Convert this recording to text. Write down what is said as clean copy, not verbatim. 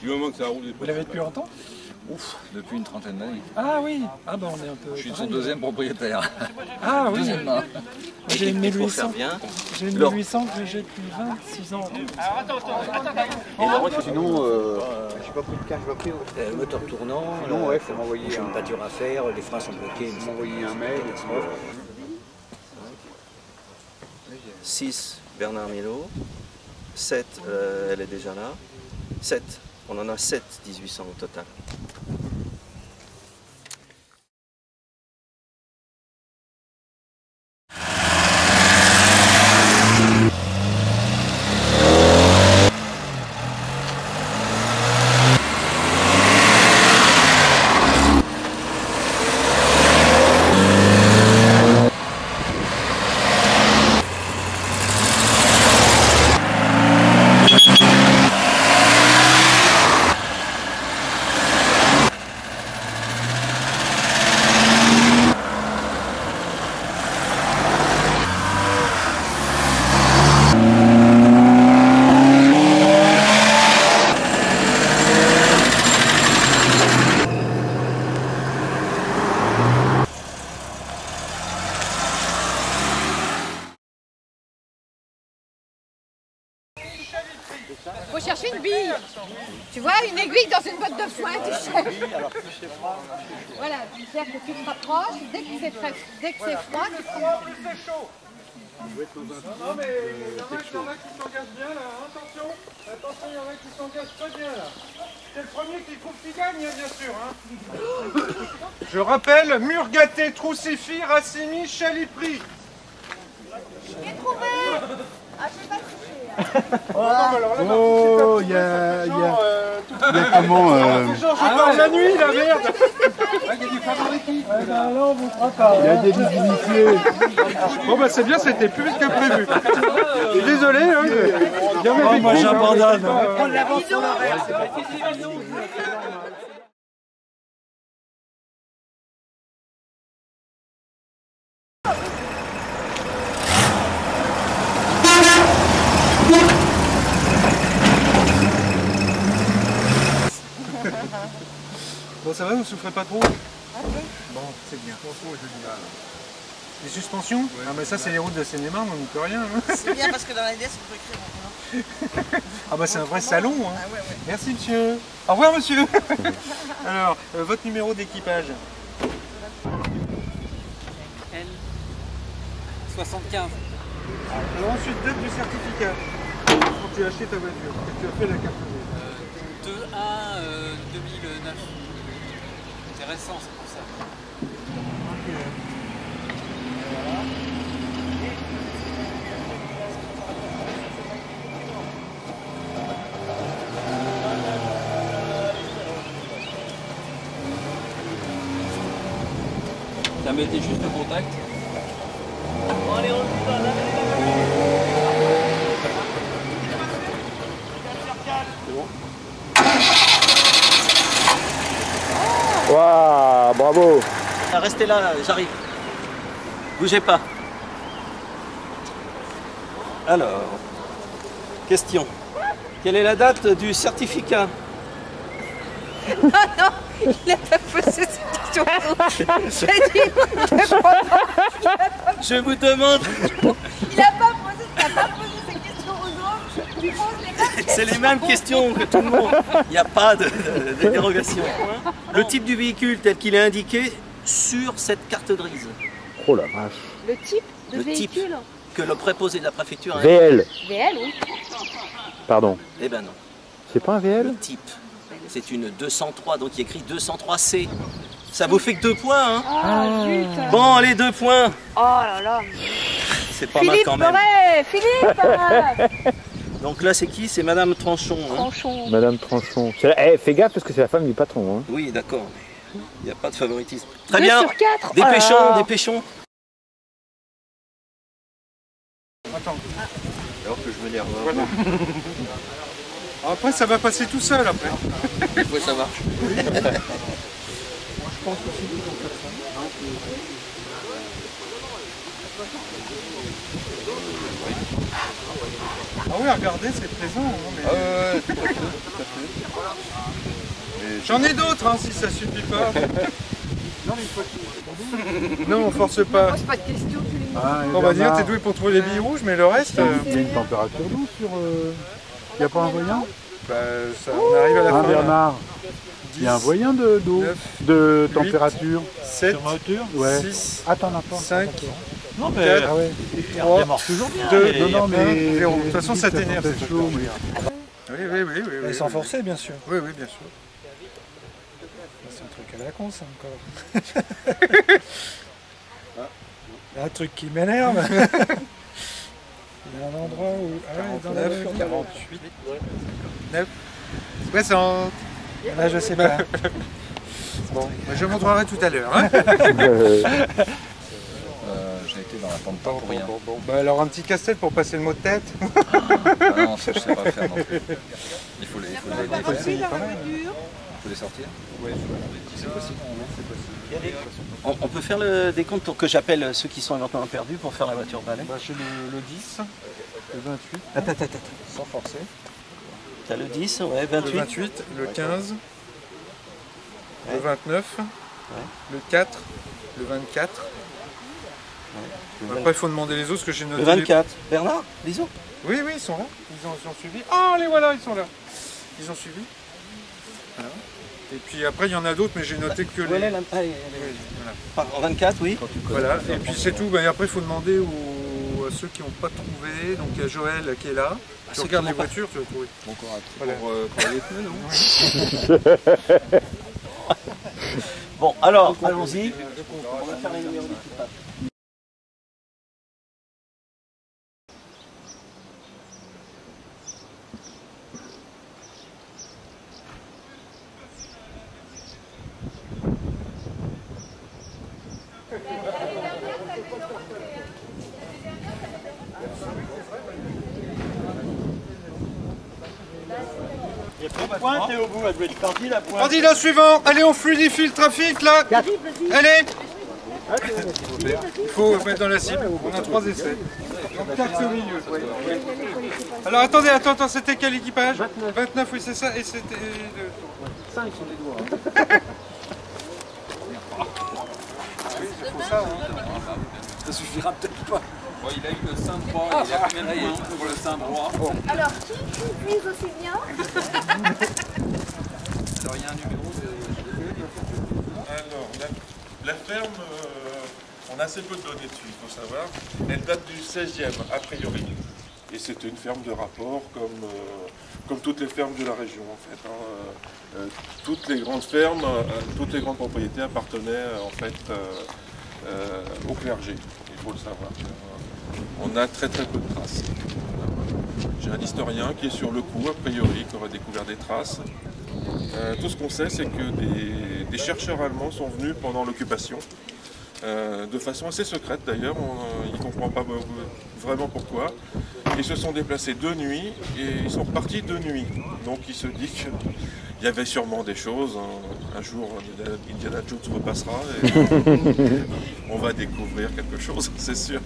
Du moment que ça roule. Vous l'avez depuis longtemps? Ouf, depuis une trentaine d'années. Ah oui. Ah bah on est un peu... Je suis son deuxième propriétaire. Ah oui. Deuxième main. J'ai une 1800. J'ai une 1800 que j'ai depuis 26 ans. Sinon, j'ai pas pris de carte, j'ai pas pris. Moteur tournant, Sinon, ouais, faut m'envoyer une pâture à faire, les freins sont bloqués. Faut m'envoyer un mail. 6, Bernard Milo. 7, elle est déjà là. 7, on en a 7 1800 au total. Faut chercher une bille. Tu vois, une aiguille dans une botte de foin, tu cherches. Voilà, tu cherches que tu te rapproches. Dès que c'est froid, tu prends. Plus c'est chaud. Non mais il y en a qui s'engagent bien là, attention, il y en a qui s'engagent très bien là. C'est le premier qui trouve qui gagne, bien sûr. Hein. Je rappelle, Murgaté, Troussifi, Racimi, Chalipri. J'ai trouvé. Ah, je sais pas toucher. Oh, il y a comment Je parle la nuit, la merde. Il y a des favorites. Là, on vous croit pas. Il y a des initiés. Bon bah c'est bien, c'était plus vite que prévu. Je suis désolé. Hein, moi j'abandonne. Prendre l'avance sur l'horaire. Bon ça va, vous souffrez pas trop? Bon, c'est bien. Les suspensions? Ouais. Ah mais ça c'est les routes de Seine-et-Marne, on n'y peut rien. Hein. C'est bien parce que dans la DS on peut écrire maintenant. Ah bah c'est un vrai salon. Hein. Ah, ouais. Merci monsieur. Au revoir monsieur. Alors, votre numéro d'équipage? L 75. Alors ensuite, date du certificat. Quand tu as acheté ta voiture, que tu as fait la carte De 1 2009. C'est récent, c'est pour ça. Ça mettait juste le contact. Allez, on y va, là. Waouh, bravo. Restez là, j'arrive. Bougez pas. Alors, question. Quelle est la date du certificat? Non, non, il n'a pas posé cette question. J'ai dit, Je vous demande. il n'a pas posé ces questions aux autres. Tu poses les mêmes questions. C'est les mêmes questions que tout le monde. Il n'y a pas de dérogation. Le type du véhicule tel qu'il est indiqué sur cette carte grise. Oh la vache. Le type de véhicule Type que le préposé de la préfecture a VL. VL, oui. Pardon. Eh ben non. C'est pas un VL? Le type. C'est une 203, donc il y a écrit 203C. Ça vous fait que 2 points, hein? Ah, zut. Bon, allez, 2 points. Oh là là. C'est pas mal Philippe quand même. Doré, Philippe. Donc là, c'est qui? C'est Madame Tranchon. Hein. Tranchon. Madame Tranchon. Eh, fais gaffe parce que c'est la femme du patron. Hein. Oui, d'accord. Il n'y a pas de favoritisme. Très 2 bien. sur 4. Dépêchons, dépêchons. Attends. Alors que je m'énerve. Voilà. Après, ça va passer tout seul après. Des fois, ça marche. Ah oui, regardez, c'est plaisant. Hein, mais... J'en ai d'autres, hein, si ça suffit pas. Non, on force pas. Pose pas de questions, tu les On va dire, t'es doué pour trouver les billes rouges, mais le reste... Il y a une température d'eau sur... Il n'y a pas un voyant? Bah, ça, on arrive à la fin. Bernard, il y a un voyant d'eau, de 8, température. 7, sur moteur? Ouais. 6, Ah, t'en as pas. 5, Non, mais 4, Ah ouais. 3, toujours bien. 2, Non, mais... 0. De toute façon, ça t'énerve. fait chaud, mais... Oui. Et sans forcer, bien sûr. Oui, bien sûr. C'est un truc à la con, ça, encore. Il y a un truc qui m'énerve. Il y a un endroit où... Ah ouais, dans 49, 48, 9, 60. Là, je sais pas. Bon, je montrerai tout à l'heure. Hein. J'ai été dans la pente pas pour rien. Bon. Bah, alors un petit casse-tête pour passer le mot de tête. Ah non, ça je sais pas faire non plus. Il faut les sortir. Oui, C'est possible. On peut faire le décompte pour que j'appelle ceux qui sont éventuellement perdus pour faire la voiture balai. Bah, j'ai le 10, le 28. Attends. Sans forcer. T'as le 10, ouais, 28. Le 28, le 15, le 29, le 4, le 24. Après, il faut demander les autres, parce que j'ai noté... Le 24. Bernard, les autres? Oui, ils sont là. Ils ont suivi. Ah, les voilà, ils sont là. Ils ont suivi. Voilà. Et puis après, il y en a d'autres, mais j'ai noté que les... Voilà. En 24, oui. Voilà, et puis c'est tout. Ben, après, il faut demander à ceux qui n'ont pas trouvé. Donc, il y a Joël qui est là. Tu regardes les voitures, tu vas trouver. Bon courage. Voilà. Pour les pneus, non? Bon, alors, allons-y. On va faire les numéros d'équipage. Candidat suivant, allez, on fluidifie le trafic là. Allez. Il faut mettre dans la cible, on a 3 essais. Donc 4 au milieu. Alors attendez, attends, c'était quel équipage? 29, oui c'est ça, et c'était... 5 sur les doigts. Ça suffira peut-être pas. Bon, il a eu le sein droit, il a combien de points pour le sein droit? Alors, qui cuise aussi bien? Alors, il y a un numéro de... Alors, la ferme, on a assez peu de données dessus, il faut savoir. Elle date du 16e, a priori. Et c'était une ferme de rapport, comme toutes les fermes de la région, en fait. Toutes les grandes fermes, toutes les grandes propriétés appartenaient, en fait, au clergé, il faut le savoir. On a très peu de traces. J'ai un historien qui est sur le coup, a priori, qui aurait découvert des traces. Tout ce qu'on sait, c'est que des chercheurs allemands sont venus pendant l'occupation, de façon assez secrète d'ailleurs, il ne comprend pas vraiment pourquoi. Ils se sont déplacés de nuit et ils sont repartis de nuit. Donc il se dit qu'il y avait sûrement des choses. Un jour, Indiana Jones repassera et on va découvrir quelque chose, c'est sûr.